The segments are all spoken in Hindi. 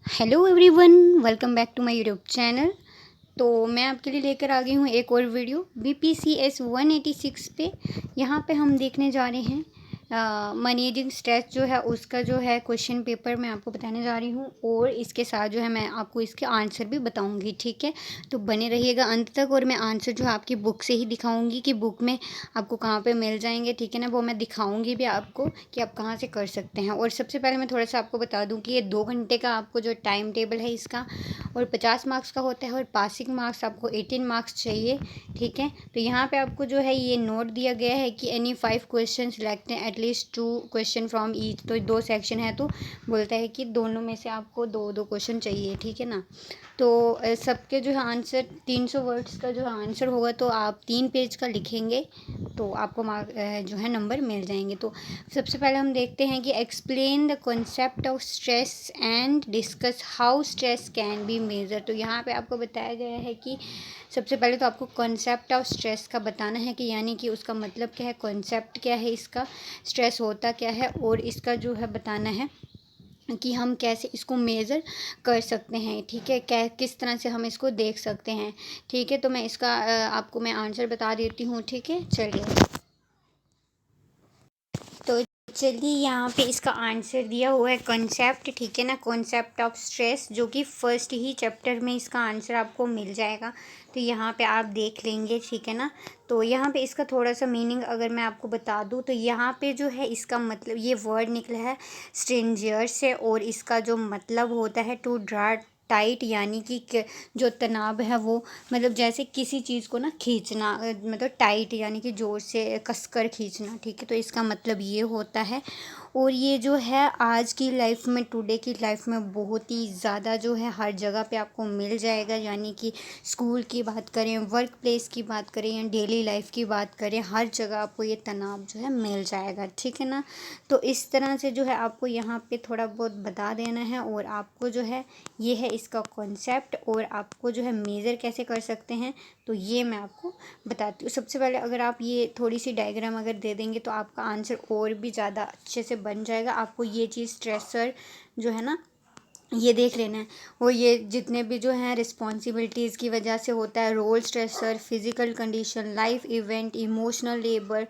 Hello everyone, welcome back to my YouTube channel. तो मैं आपके लिए लेकर आ गई हूँ एक और वीडियो BPCS 186 पे। यहाँ पे हम देखने जा रहे हैं मैनेजिंग स्ट्रेस जो है उसका जो है क्वेश्चन पेपर मैं आपको बताने जा रही हूँ, और इसके साथ जो है मैं आपको इसके आंसर भी बताऊँगी। ठीक है, तो बने रहिएगा अंत तक, और मैं आंसर जो है आपकी बुक से ही दिखाऊँगी कि बुक में आपको कहाँ पे मिल जाएंगे। ठीक है ना, वो मैं दिखाऊँगी भी आपको कि आप कहाँ से कर सकते हैं। और सबसे पहले मैं थोड़ा सा आपको बता दूँ कि ये 2 घंटे का आपको जो टाइम टेबल है इसका, और 50 मार्क्स का होता है, और पासिंग मार्क्स आपको 18 मार्क्स चाहिए। ठीक है, तो यहाँ पे आपको जो है ये नोट दिया गया है कि any 5 question select at least 2 question from each. तो 2 सेक्शन है, तो बोलता है कि दोनों में से आपको 2-2 क्वेश्चन चाहिए। ठीक है ना, तो सबके जो है आंसर 300 वर्ड्स का जो है आंसर होगा, तो आप 3 पेज का लिखेंगे तो आपको मार्क जो है नंबर मिल जाएंगे। तो सबसे पहले हम देखते हैं कि explain the concept of stress and discuss how stress can be measure. तो यहाँ पे आपको बताया गया है कि सबसे पहले तो आपको कॉन्सेप्ट ऑफ स्ट्रेस का बताना है कि यानी कि उसका मतलब क्या है, कॉन्सेप्ट क्या है इसका, स्ट्रेस होता क्या है, और इसका जो है बताना है कि हम कैसे इसको मेज़र कर सकते हैं। ठीक है, क्या किस तरह से हम इसको देख सकते हैं। ठीक है, तो मैं इसका आपको मैं आंसर बता देती हूँ। ठीक है, चलिए। तो चलिए, यहाँ पे इसका आंसर दिया हुआ है कॉन्सेप्ट। ठीक है ना, कॉन्सेप्ट ऑफ स्ट्रेस, जो कि फर्स्ट ही चैप्टर में इसका आंसर आपको मिल जाएगा। तो यहाँ पे आप देख लेंगे। ठीक है ना, तो यहाँ पे इसका थोड़ा सा मीनिंग अगर मैं आपको बता दूँ, तो यहाँ पे जो है इसका मतलब ये वर्ड निकला है स्ट्रेंजर से, और इसका जो मतलब होता है टू ड्रा टाइट, यानी कि जो तनाव है वो, मतलब जैसे किसी चीज़ को ना खींचना, मतलब टाइट यानी कि ज़ोर से कसकर खींचना। ठीक है, तो इसका मतलब ये होता है। और ये जो है आज की लाइफ में, टुडे की लाइफ में बहुत ही ज़्यादा जो है हर जगह पे आपको मिल जाएगा। यानी कि स्कूल की बात करें, वर्क प्लेस की बात करें, या डेली लाइफ की बात करें, हर जगह आपको ये तनाव जो है मिल जाएगा। ठीक है ना, तो इस तरह से जो है आपको यहाँ पे थोड़ा बहुत बता देना है, और आपको जो है ये है इसका कॉन्सेप्ट, और आपको जो है मेज़र कैसे कर सकते हैं तो ये मैं आपको बताती हूँ। सबसे पहले अगर आप ये थोड़ी सी डायग्राम अगर दे देंगे तो आपका आंसर और भी ज़्यादा अच्छे से बन जाएगा। आपको ये चीज़ स्ट्रेसर जो है ना ये देख लेना है, और ये जितने भी जो हैं रिस्पॉन्सिबिलिटीज़ की वजह से होता है, role stressor, physical condition, life event, emotional labour,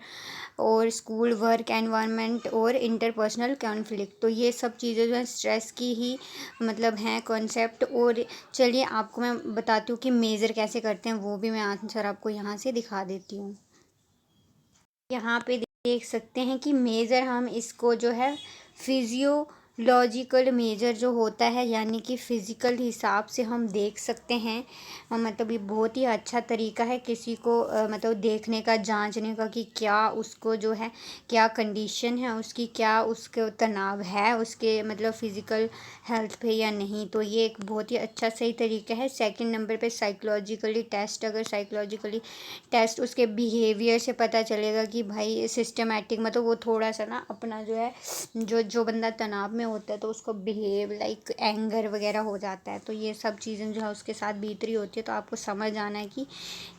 और स्कूल वर्क एनवायरनमेंट, और इंटरपर्सनल कॉन्फ्लिक्ट। तो ये सब चीज़ें जो है स्ट्रेस की ही मतलब हैं कॉन्सेप्ट। और चलिए आपको मैं बताती हूँ कि मेज़र कैसे करते हैं, वो भी मैं आंसर आपको यहाँ से दिखा देती हूँ। यहाँ पे देख सकते हैं कि मेज़र हम इसको जो है फिजियोलॉजिकल मेजर जो होता है, यानी कि फ़िज़िकल हिसाब से हम देख सकते हैं। मतलब ये बहुत ही अच्छा तरीका है किसी को मतलब देखने का, जांचने का कि क्या उसको जो है क्या कंडीशन है उसकी, क्या उसके तनाव है उसके मतलब फ़िज़िकल हेल्थ पे या नहीं। तो ये एक बहुत ही अच्छा सही तरीका है। सेकंड नंबर पे साइकोलॉजिकली टेस्ट, अगर साइकोलॉजिकली टेस्ट उसके बिहेवियर से पता चलेगा कि भाई सिस्टमेटिक, मतलब वो थोड़ा सा ना अपना जो है जो जो बंदा तनाव में होता है तो उसको बिहेव लाइक एंगर वगैरह हो जाता है, तो ये सब चीज़ें जो है उसके साथ बीत रही होती है, तो आपको समझ आना है कि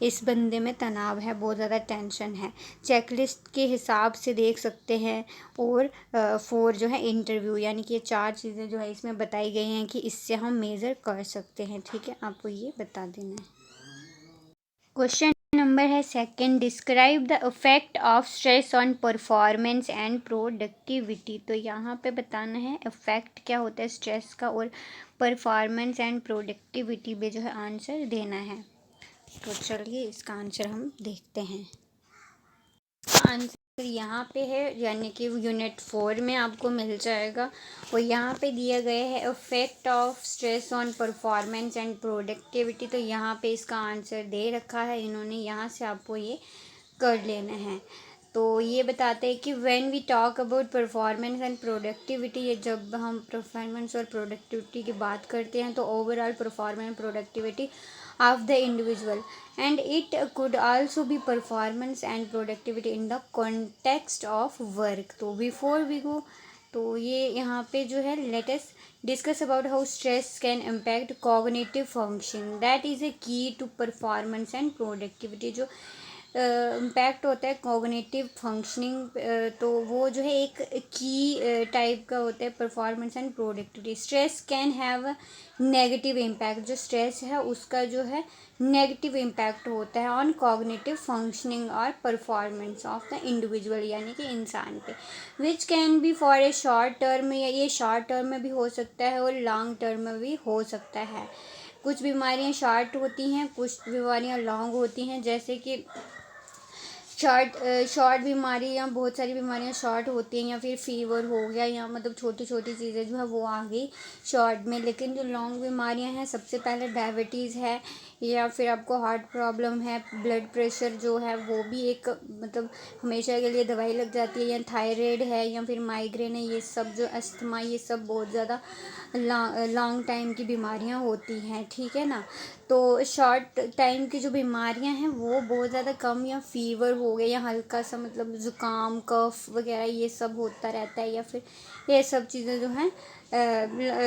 इस बंदे में तनाव है, बहुत ज़्यादा टेंशन है। चेकलिस्ट के हिसाब से देख सकते हैं। और 4 जो है इंटरव्यू, यानी कि ये 4 चीज़ें जो है इसमें बताई गई हैं कि इससे हम मेज़र कर सकते हैं। ठीक है, आपको ये बता देना है। क्वेश्चन नंबर है second, describe the effect of stress on performance and productivity. तो यहाँ पे बताना है इफेक्ट क्या होता है स्ट्रेस का, और परफॉर्मेंस एंड प्रोडक्टिविटी पे जो है आंसर देना है। तो चलिए इसका आंसर हम देखते हैं। आंसर यहाँ पे है, यानी कि यूनिट 4 में आपको मिल जाएगा, और यहाँ पे दिया गया है effect of stress on performance and productivity. तो यहाँ पे इसका आंसर दे रखा है इन्होंने, यहाँ से आपको ये कर लेना है। तो ये बताते हैं कि when we talk about performance and productivity, ये जब हम परफॉर्मेंस और प्रोडक्टिविटी की बात करते हैं तो overall performance and productivity of the individual, and it could also be performance and productivity in the context of work. तो बिफोर वी गो, तो ये यहाँ पे जो है let us discuss about how stress can impact cognitive function that is ए की टू परफॉर्मेंस एंड प्रोडक्टिविटी। जो इम्पैक्ट होता है कॉग्निटिव फंक्शनिंग, तो वो जो है एक की टाइप का होता है performance and productivity. Stress can have negative impact, जो स्ट्रेस है उसका जो है नेगेटिव इम्पैक्ट होता है ऑन कॉग्निटिव फंक्शनिंग और परफॉर्मेंस ऑफ द इंडिविजुअल, यानी कि इंसान पे, which can be for a short term, या ये शॉर्ट टर्म में भी हो सकता है और लॉन्ग टर्म में भी हो सकता है। कुछ बीमारियां शॉर्ट होती हैं, कुछ बीमारियां लॉन्ग होती हैं, जैसे कि शॉर्ट बीमारी या बहुत सारी बीमारियां शॉर्ट होती हैं, या फिर फीवर हो गया, या मतलब छोटी छोटी चीज़ें जो है वो आ गई शॉर्ट में। लेकिन जो लॉन्ग बीमारियां हैं, सबसे पहले डायबिटीज़ है, या फिर आपको हार्ट प्रॉब्लम है, ब्लड प्रेशर जो है वो भी एक मतलब हमेशा के लिए दवाई लग जाती है, या थायराइड है, या फिर माइग्रेन है, ये सब जो अस्थमा, ये सब बहुत ज़्यादा लॉन्ग टाइम की बीमारियां होती हैं, ठीक है ना। तो शॉर्ट टाइम की जो बीमारियां हैं वो बहुत ज़्यादा कम, या फीवर हो गया, या हल्का सा मतलब ज़ुकाम कफ वगैरह ये सब होता रहता है, या फिर ये सब चीज़ें जो हैं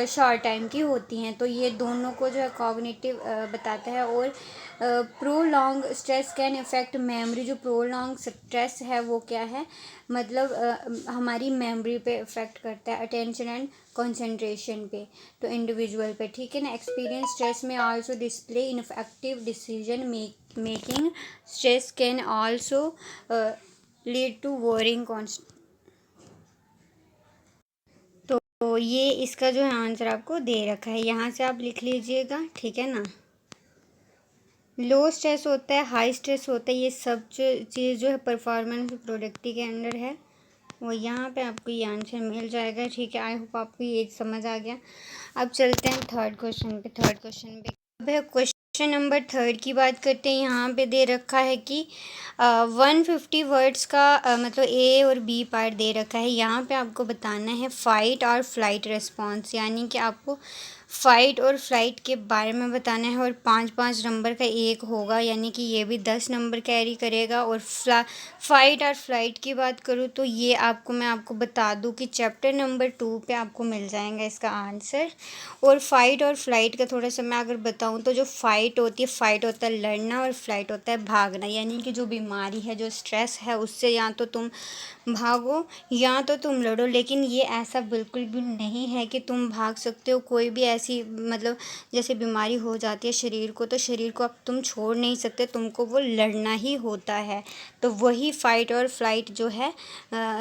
शॉर्ट टाइम की होती हैं। तो ये दोनों को जो है कॉग्निटिव बताता है। और prolong stress can effect memory, जो प्रोलॉन्ग स्ट्रेस है वो क्या है, मतलब हमारी मेमोरी पे इफ़ेक्ट करता है, अटेंशन एंड कंसंट्रेशन पे, तो इंडिविजुअल पे, ठीक है ना। एक्सपीरियंस स्ट्रेस में also display ineffective decision making. Stress can also lead to worrying कॉन्स्ट। तो ये इसका जो है आंसर आपको दे रखा है, यहाँ से आप लिख लीजिएगा, ठीक है ना। लो स्ट्रेस होता है, हाई स्ट्रेस होता है, ये सब जो चीज़ जो है परफॉर्मेंस प्रोडक्टिविटी के अंडर है, वो यहाँ पे आपको ये आंसर मिल जाएगा, ठीक है। आई होप आपको ये समझ आ गया। अब चलते हैं थर्ड क्वेश्चन पे। अब है क्वेश्चन नंबर थर्ड की बात करते हैं। यहाँ पे दे रखा है कि 150 वर्ड्स का मतलब ए और बी पार्ट दे रखा है। यहाँ पे आपको बताना है फाइट और फ्लाइट रिस्पॉन्स, यानी कि आपको फ़ाइट और फ्लाइट के बारे में बताना है। और 5-5 नंबर का एक होगा, यानी कि ये भी 10 नंबर कैरी करेगा। और फ़ाइट और फ्लाइट की बात करूँ तो ये मैं आपको बता दूँ कि चैप्टर नंबर 2 पे आपको मिल जाएगा इसका आंसर। और फ़ाइट और फ्लाइट का थोड़ा सा मैं अगर बताऊँ तो जो फ़ाइट होती है, फ़ाइट होता है लड़ना, और फ्लाइट होता है भागना, यानी कि जो बीमारी है, जो स्ट्रेस है, उससे या तो तुम भागो या तो तुम लड़ो। लेकिन ये ऐसा बिल्कुल भी नहीं है कि तुम भाग सकते हो। कोई भी ऐसी मतलब जैसे बीमारी हो जाती है शरीर को, तो शरीर को अब तुम छोड़ नहीं सकते, तुमको वो लड़ना ही होता है। तो वही फाइट और फ्लाइट जो है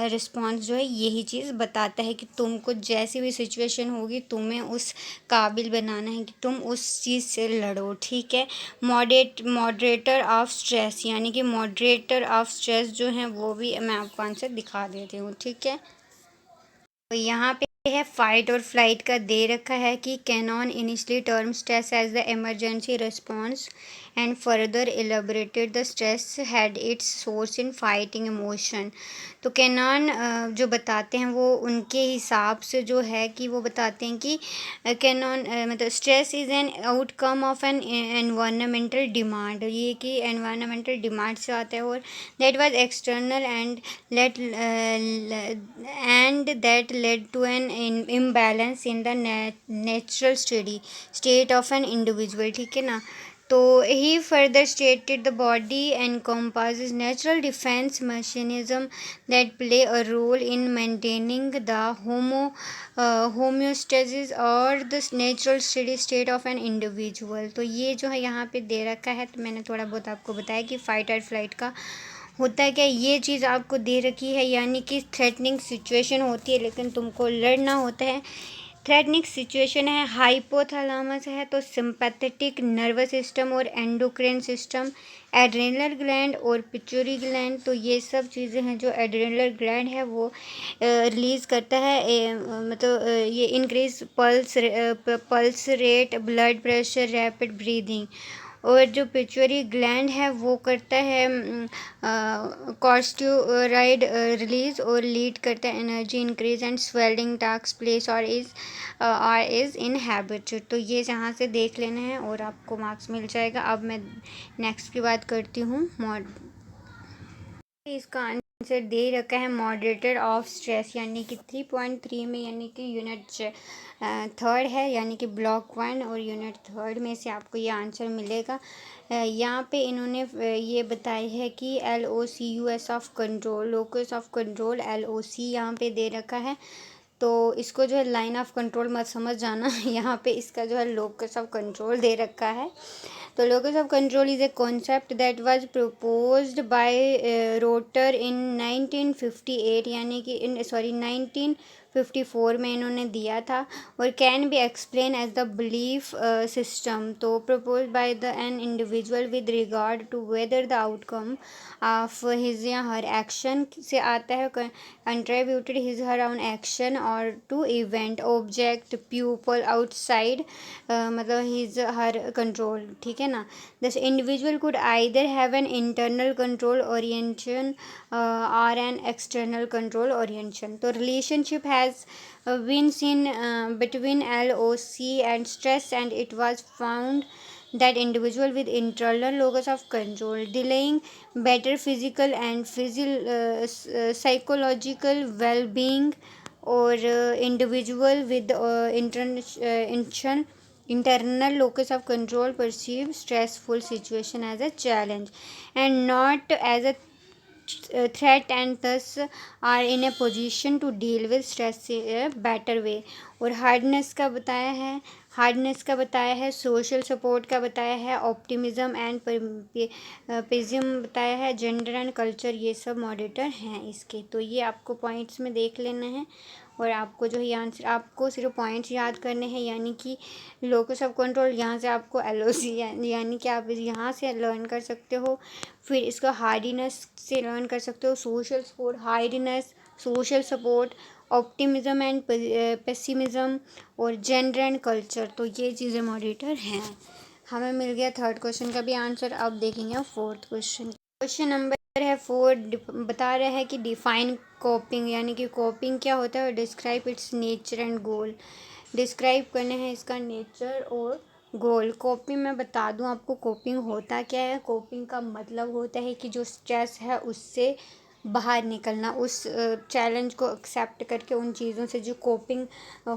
रिस्पॉन्स जो है यही चीज़ बताता है कि तुमको जैसी भी सिचुएशन होगी तुम्हें उस काबिल बनाना है कि तुम उस चीज़ से लड़ो, ठीक है। मॉडरेटर ऑफ स्ट्रेस, यानी कि मॉडरेटर ऑफ स्ट्रेस जो है वो भी मैं आपको आंसर दिखा देती हूँ, ठीक है। तो यहाँ पे है फाइट और फ्लाइट का दे रखा है कि Cannon initially term stress as the emergency response and further elaborated the stress had its source in fighting emotion. तो कैनॉन जो बताते हैं वो उनके हिसाब से जो है कि वो बताते हैं कि कैनॉन मतलब stress is an outcome of N environmental demand, ये कि एनवायरमेंटल डिमांड से आता है। और that was external and let and that led to an imbalance in the natural state of an individual, ठीक है ना। तो he further stated the body encompasses natural defense mechanism that play a role in maintaining the homeostasis or the natural steady state of an individual। तो ये जो है यहाँ पे दे रखा है, तो मैंने थोड़ा बहुत आपको बताया कि फाइट और फ्लाइट का होता है क्या, ये चीज़ आपको दे रखी है, यानी कि थ्रेटनिंग सिचुएशन होती है लेकिन तुमको लड़ना होता है। थ्रेटनिंग सिचुएशन है, हाइपोथैलेमस है, तो सिंपैथेटिक नर्वस सिस्टम और एंडोक्राइन सिस्टम, एड्रेनल ग्लैंड और पिट्यूटरी ग्लैंड। तो ये सब चीज़ें हैं जो एड्रेनल ग्लैंड है वो रिलीज़ करता है, मतलब ये increase pulse rate, blood pressure, rapid breathing. और जो पिट्यूटरी ग्लैंड है वो करता है कॉर्टिसोलाइड रिलीज और लीड करता है energy increase and swelling task place और इज़ इनहेबिटेड। तो ये जहाँ से देख लेना है और आपको मार्क्स मिल जाएगा। अब मैं नेक्स्ट की बात करती हूँ। इसका आंसर दे रखा है मॉडरेटर ऑफ स्ट्रेस, यानी कि 3.3 में, यानी कि यूनिट थर्ड है, यानी कि ब्लॉक 1 और यूनिट थर्ड में से आपको ये आंसर मिलेगा। यहाँ पे इन्होंने ये बताया है कि LOCUS of control, locus of control LOC यहाँ पे दे रखा है। तो इसको जो है लाइन ऑफ कंट्रोल मत समझ जाना यहाँ पे इसका जो है लोकस ऑफ कंट्रोल दे रखा है। तो locus of control is a concept that was proposed by Rotter in 1958, यानी कि 1954 में इन्होंने दिया था, और can be explain as the belief system, तो propose by the an individual with regard to whether the outcome of his या हर एक्शन से आता है, contributed his her on action और to event object people outside, मतलब हिज हर कंट्रोल, ठीक है ना। This individual could either have an internal control orientation और एन एक्सटर्नल कंट्रोल ओरिएंटेशन। तो relationship has been seen between LOC and stress, and it was found that individual with internal locus of control delaying better physical and psychological well-being, or individual with internal locus of control perceive stressful situation as a challenge and not as a threat, and thus are in a position to deal with stress in a better way। और हार्डनेस का बताया है, सोशल सपोर्ट का बताया है, ऑप्टिमिज्म एंड पेसिज्म बताया है, जेंडर एंड कल्चर, ये सब मॉडरेटर हैं इसके। तो ये आपको पॉइंट्स में देख लेना है, और आपको जो है आंसर आपको सिर्फ पॉइंट्स याद करने हैं, यानी कि लोकस ऑफ कंट्रोल यहाँ से आपको LOC यानी कि आप यहाँ से लर्न कर सकते हो, फिर इसका हार्डीनेस से लर्न कर सकते हो, social support, hardiness, social support, optimism and pessimism, और जेंडर एंड कल्चर। तो ये चीज़ें मॉडरेटर हैं। हमें मिल गया थर्ड क्वेश्चन का भी आंसर। अब देखेंगे फोर्थ क्वेश्चन। क्वेश्चन नंबर है 4, बता रहा है कि डिफाइन कोपिंग, यानी कि कोपिंग क्या होता है, और describe it's nature and goal. Describe करने हैं इसका नेचर और गोल। कोपिंग मैं बता दूं आपको, कोपिंग होता क्या है। कोपिंग का मतलब होता है कि जो स्ट्रेस है उससे बाहर निकलना, उस चैलेंज को एक्सेप्ट करके उन चीज़ों से, जो कोपिंग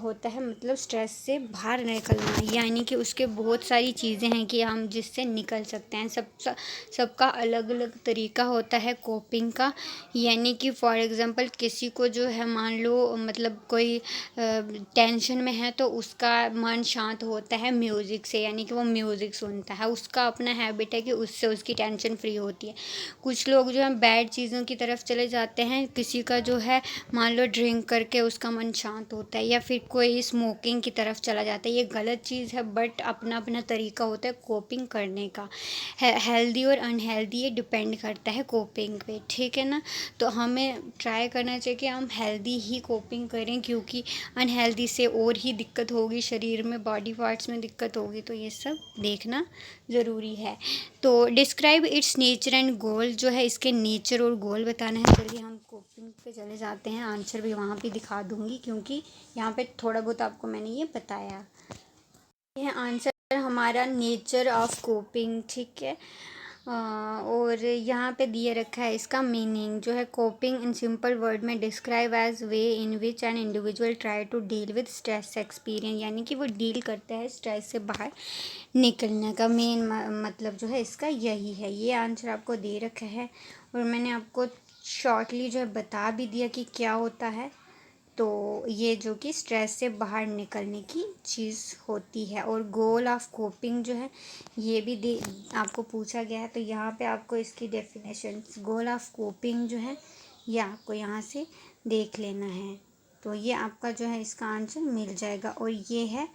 होता है मतलब स्ट्रेस से बाहर निकलना, यानी कि उसके बहुत सारी चीज़ें हैं कि हम जिससे निकल सकते हैं। सबका अलग अलग तरीका होता है कोपिंग का। यानी कि फॉर एग्ज़ाम्पल किसी को जो है, मान लो मतलब कोई टेंशन में है, तो उसका मन शांत होता है म्यूज़िक से, यानी कि वो म्यूज़िक सुनता है, उसका अपना हैबिट है कि उससे उसकी टेंशन फ्री होती है। कुछ लोग जो है बैड चीज़ों की तरफ चले जाते हैं, किसी का जो है मान लो ड्रिंक करके उसका मन शांत होता है, या फिर कोई स्मोकिंग की तरफ चला जाता है। ये गलत चीज़ है, बट अपना अपना तरीका होता है कोपिंग करने का। हेल्दी और अनहेल्दी ये डिपेंड करता है कोपिंग पे, ठीक है ना। तो हमें ट्राई करना चाहिए कि हम हेल्दी ही कोपिंग करें, क्योंकि अनहेल्दी से और ही दिक्कत होगी, शरीर में बॉडी पार्ट्स में दिक्कत होगी। तो ये सब देखना ज़रूरी है। तो डिस्क्राइब इट्स नेचर एंड गोल, जो है इसके नेचर और गोल बताना है। चलिए हम कोपिंग पे चले जाते हैं। आंसर भी वहाँ पे दिखा दूँगी, क्योंकि यहाँ पे थोड़ा बहुत आपको मैंने ये बताया। ये आंसर हमारा नेचर ऑफ कोपिंग, ठीक है। और यहाँ पे दिए रखा है इसका मीनिंग, जो है कोपिंग इन सिंपल वर्ड में describe as way in which an individual try to deal with stress experience, यानी कि वो डील करता है स्ट्रेस से बाहर निकलने का। मेन मतलब जो है इसका यही है। ये आंसर आपको दे रखा है, और मैंने आपको शॉर्टली जो है बता भी दिया कि क्या होता है। तो ये जो कि स्ट्रेस से बाहर निकलने की चीज़ होती है। और गोल ऑफ कोपिंग जो है ये भी आपको पूछा गया है, तो यहाँ पे आपको इसकी डेफिनेशन, गोल ऑफ कोपिंग जो है ये आपको यहाँ से देख लेना है। तो ये आपका जो है इसका आंसर मिल जाएगा, और ये है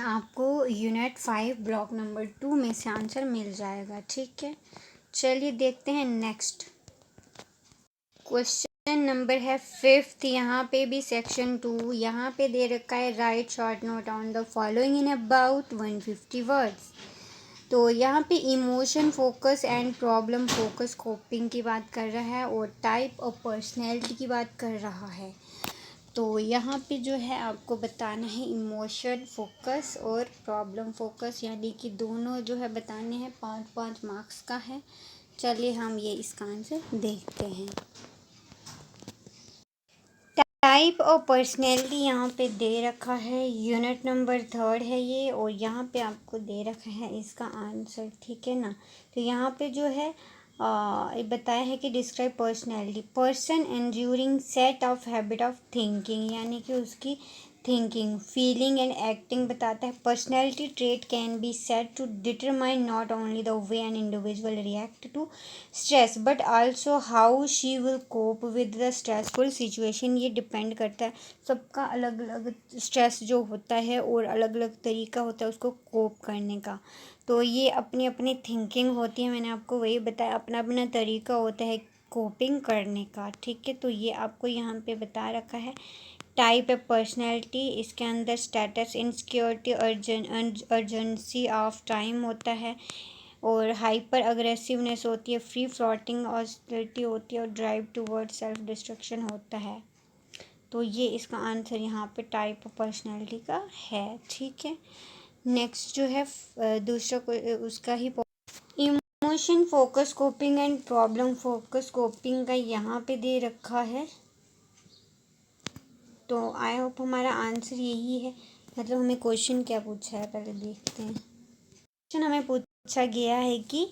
आपको यूनिट 5 ब्लॉक नंबर 2 में से आंसर मिल जाएगा, ठीक है। चलिए देखते हैं नेक्स्ट क्वेश्चन नंबर है 5th। यहाँ पे भी सेक्शन 2 यहाँ पे दे रखा है, right short note on the following in about 150 words. तो यहाँ पे emotion focus and problem focus coping की बात कर रहा है, और टाइप ऑफ पर्सनैलिटी की बात कर रहा है। तो यहाँ पे जो है आपको बताना है इमोशन फोकस और प्रॉब्लम फोकस, यानी कि दोनों जो है बताने हैं। 5-5 मार्क्स का है। चलिए हम ये इसका आंसर देखते हैं। टाइप और पर्सनैलिटी यहाँ पे दे रखा है, यूनिट नंबर 3 है ये, और यहाँ पे आपको दे रखा है इसका आंसर, ठीक है ना। तो यहाँ पे जो है ये बताया है कि describe personality, person enduring set of habit of thinking, यानी कि उसकी थिंकिंग, फीलिंग एंड एक्टिंग बताता है। Personality trait can be said to determine not only the way an individual react to stress but also how she will cope with the stressful situation. ये डिपेंड करता है, सबका अलग अलग स्ट्रेस जो होता है और अलग अलग तरीका होता है उसको कोप करने का। तो ये अपनी अपनी थिंकिंग होती है, मैंने आपको वही बताया, अपना अपना तरीका होता है कोपिंग करने का, ठीक है। तो ये आपको यहाँ पे बता रखा है। टाइप है पर्सनैलिटी, इसके अंदर status, insecurity, urgency of time होता है, और हाइपर अग्रेसिवनेस होती है, फ्री फ्लोटिंग हॉस्टिलिटी होती है, और ड्राइव टूवर्ड सेल्फ डिस्ट्रक्शन होता है। तो ये इसका आंसर यहाँ पे टाइप ऑफ पर्सनैलिटी का है, ठीक है। नेक्स्ट जो है दूसरा उसका ही emotion focus coping and problem focus coping का यहाँ पे दे रखा है। तो आई होप हमारा आंसर यही है, मतलब हमें क्वेश्चन क्या पूछा है पहले देखते हैं। क्वेश्चन हमें पूछा गया है कि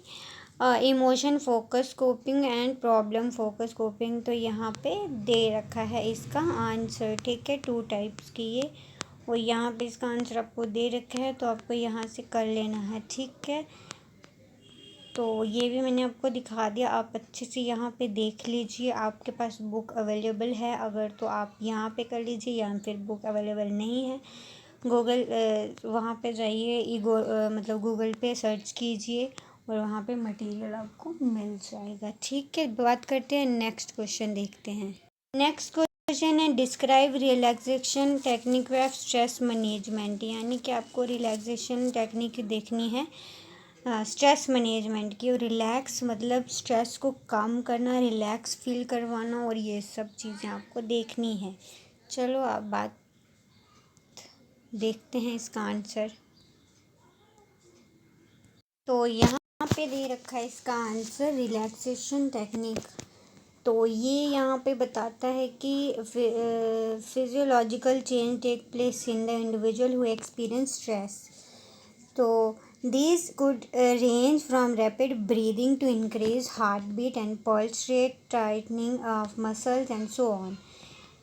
emotion focus coping and problem focus coping, तो यहाँ पे दे रखा है इसका आंसर, ठीक है। 2 टाइप्स की ये, और यहाँ पे इसका आंसर आपको दे रखा है, तो आपको यहाँ से कर लेना है, ठीक है। तो ये भी मैंने आपको दिखा दिया, आप अच्छे से यहाँ पे देख लीजिए, आपके पास बुक अवेलेबल है अगर तो आप यहाँ पे कर लीजिए, या फिर बुक अवेलेबल नहीं है गूगल वहाँ पे जाइए, मतलब गूगल पे सर्च कीजिए और वहाँ पे मटेरियल आपको मिल जाएगा, ठीक है। बात करते हैं नेक्स्ट क्वेश्चन, देखते हैं। नेक्स्ट क्वेश्चन है describe relaxation technique of stress management, यानी कि आपको रिलैक्सेशन टेक्निक देखनी है स्ट्रेस मैनेजमेंट की। रिलैक्स मतलब स्ट्रेस को कम करना, रिलैक्स फील करवाना, और ये सब चीज़ें आपको देखनी है। चलो आप बात देखते हैं इसका आंसर। तो यहाँ पे दे रखा है इसका आंसर रिलैक्सेशन टेक्निक। तो ये यहाँ पे बताता है कि physiological change take place in the individual who experience stress. तो these could range from rapid breathing to increase heartbeat and pulse rate, tightening of muscles and so on.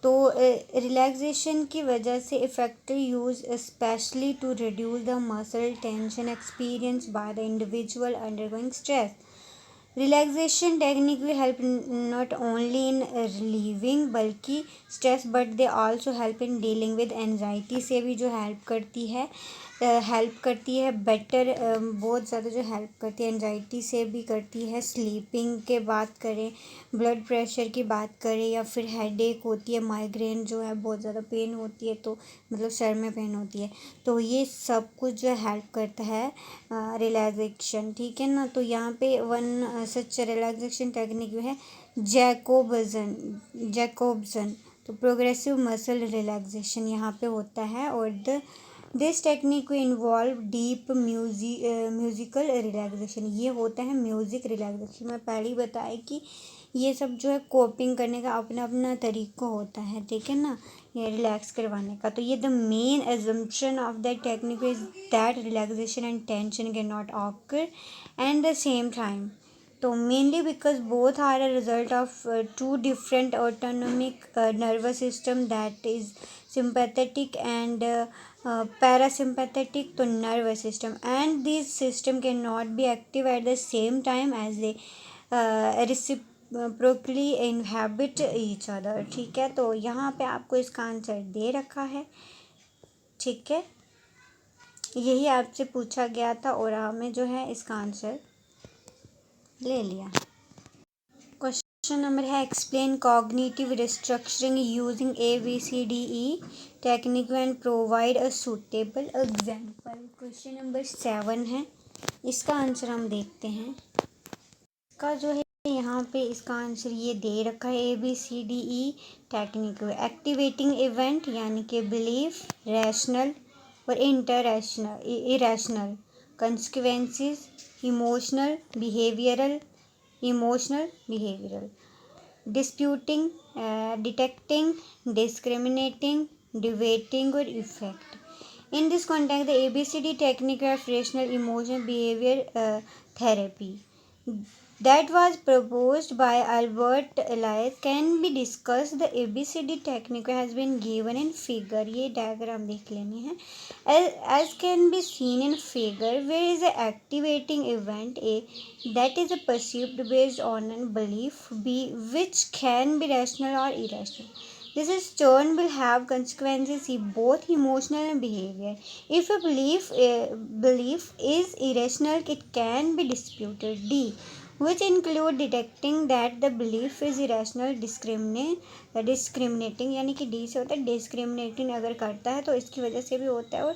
तो रिलैक्सेशन की वजह से effective use specially to reduce the muscle tension experience by the individual undergoing stress. Relaxation technique भी help not only in relieving बल्कि stress, but they also help in dealing with anxiety से भी जो हेल्प करती है बेटर, बहुत ज़्यादा जो हेल्प करती है, एनजाइटी से भी करती है। स्लीपिंग के बात करें, ब्लड प्रेशर की बात करें, या फिर हेडेक होती है, माइग्रेन जो है बहुत ज़्यादा पेन होती है, तो मतलब सर में पेन होती है, तो ये सब कुछ जो हेल्प करता है रिलैक्सेशन, ठीक है ना। तो यहाँ पे वन सच रिलैक्सेशन टेक्निक जो है जैकोब्सन, तो प्रोग्रेसिव मसल रिलैक्सेशन यहाँ पे होता है, और this technique involve deep musical relaxation, ये होता है म्यूज़िक रिलैक्सेशन। मैं पहले ही बताया कि ये सब जो है कोपिंग करने का अपना अपना तरीका होता है, ठीक है ना, ये रिलैक्स करवाने का। तो ये the main assumption of that technique is that relaxation and tension can not occur and the same time. तो mainly because both are a result of two different autonomic nervous system, that is sympathetic and parasympathetic to nervous system, and these system cannot be active at the same time as they reciprocally inhabit each other, ठीक है। तो यहाँ पे आपको इसका आंसर दे रखा है, ठीक है, यही आपसे पूछा गया था और हमें जो है इसका आंसर ले लिया। क्वेश्चन नंबर है explain cognitive restructuring using ABCDE technique and provide a suitable example. Question number 7 है, इसका आंसर हम देखते हैं। इसका जो है यहाँ पे इसका आंसर ये दे रखा है ABCDE टेक्निक। एक्टिवेटिंग इवेंट यानी कि बिलीफ, रैशनल और irrational, consequences, emotional, behavioural, emotional, behavioural, disputing, detecting, discriminating, debating और effect. In this context, the ABCD technique of rational emotion behavior therapy that was proposed by Albert Ellis can be discussed. The ABCD technique has been given in figure. ये diagram देख लेनी है. As can be seen in figure, where is the activating event A that is perceived based on a belief B which can be rational or irrational. This is turn will have consequences in both emotional and behavior. If a belief is irrational, it can be disputed. D, which include detecting that the belief is irrational, discriminating यानी कि D से होता है discriminating अगर करता है तो इसकी वजह से भी होता है. और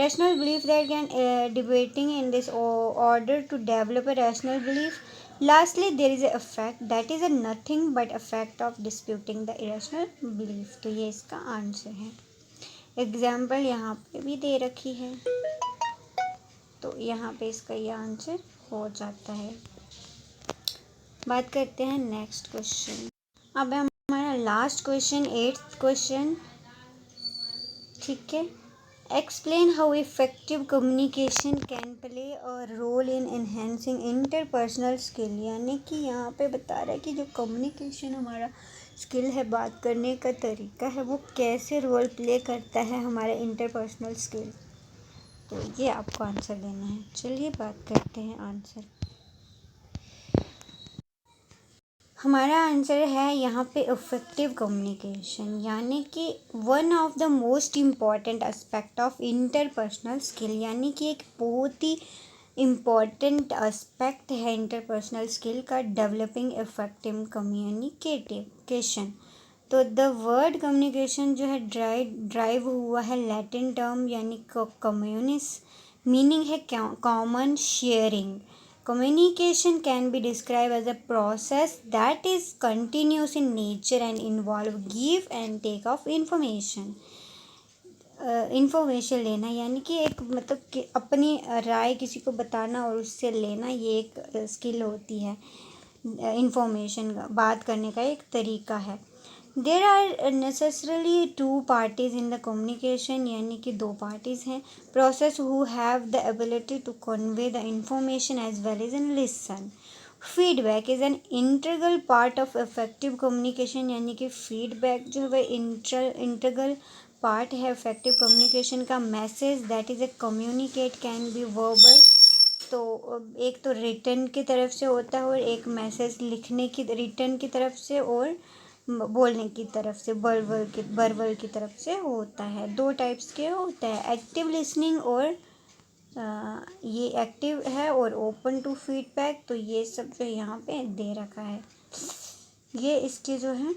rational belief that can debating in this order to develop a rational belief. Lastly, there is a effect that is a nothing but effect of disputing the irrational belief. तो ये इसका आंसर है. एग्जाम्पल यहाँ पे भी दे रखी है, तो यहाँ पे इसका ये आंसर हो जाता है. बात करते हैं नेक्स्ट क्वेश्चन. अब है हमारा लास्ट क्वेश्चन, 8th क्वेश्चन. ठीक है. Explain how effective communication can play a role in enhancing interpersonal skill. यानी कि यहाँ पे बता रहा है कि जो कम्युनिकेशन हमारा स्किल है, बात करने का तरीका है, वो कैसे रोल प्ले करता है हमारे इंटरपर्सनल स्किल. तो ये आपको आंसर देना है. चलिए बात करते हैं आंसर. हमारा आंसर है यहाँ पे इफ़ेक्टिव कम्युनिकेशन, यानी कि one of the most important aspect of interpersonal skill. यानी कि एक बहुत ही इम्पॉर्टेंट एस्पेक्ट है इंटरपर्सनल स्किल का, डेवलपिंग इफ़ेक्टिव कम्युनिकेशन. तो द वर्ड कम्युनिकेशन जो है ड्राइव हुआ है लैटिन टर्म यानी कम्युनिस, मीनिंग है common sharing. Communication can be described as a process that is continuous in nature and involve give and take of information. Information लेना यानी कि एक मतलब कि अपनी राय किसी को बताना और उससे लेना, ये एक स्किल होती है. इंफॉर्मेशन बात करने का एक तरीका है. There are necessarily two parties in the communication, यानी कि दो पार्टीज हैं. Process who have the ability to convey the information as well as an listen. Feedback is an integral part of effective communication, यानी कि फीडबैक जो है वह इंटीग्रल पार्ट है इफेक्टिव कम्युनिकेशन का. Message that is a communicate can be verbal, तो एक तो रिटर्न की तरफ से होता है और एक मैसेज लिखने की रिटर्न की तरफ से और बोलने की तरफ से वर्बल की तरफ से होता है. दो टाइप्स के होता है, एक्टिव लिसनिंग और ये एक्टिव है और ओपन टू फीडबैक. तो ये सब जो यहाँ पे दे रखा है. ये इसके जो है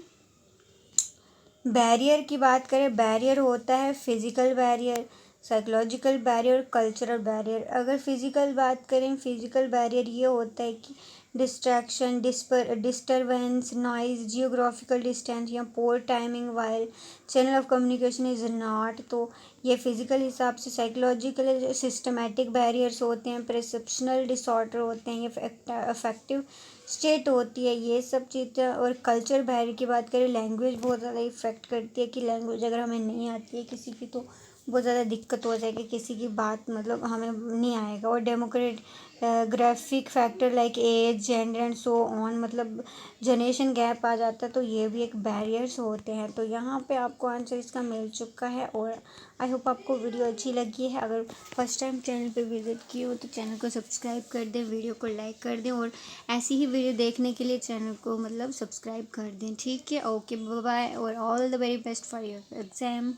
बैरियर की बात करें, बैरियर होता है फिज़िकल बैरियर, साइकोलॉजिकल बैरियर और कल्चरल बैरियर. अगर फिज़िकल बात करें, फिज़िकल बैरियर ये होता है कि distraction, disturbance, noise, geographical distance या poor timing while channel of communication is not. तो ये फिज़िकल हिसाब से. साइकोलॉजिकल सिस्टमेटिक बैरियर्स होते हैं, परसेप्शनल डिसऑर्डर होते हैं, ये अफेक्टिव स्टेट होती है, ये सब चीज़ें. और कल्चर बैरियर की बात करें, लैंग्वेज बहुत ज़्यादा इफ़ेक्ट करती है कि लैंग्वेज अगर हमें नहीं आती है किसी की तो बहुत ज़्यादा दिक्कत हो जाएगी, किसी की बात मतलब हमें नहीं आएगा. और demographic factor like age, gender and so on, मतलब जनरेशन गैप आ जाता है, तो ये भी एक बैरियर्स होते हैं. तो यहाँ पे आपको आंसर इसका मिल चुका है. और आई होप आपको वीडियो अच्छी लगी है. अगर फर्स्ट टाइम चैनल पे विजिट किए हो तो चैनल को सब्सक्राइब कर दें, वीडियो को लाइक कर दें और ऐसी ही वीडियो देखने के लिए चैनल को मतलब सब्सक्राइब कर दें. ठीक है, ओके, बाय बाय और all the very best for your exam.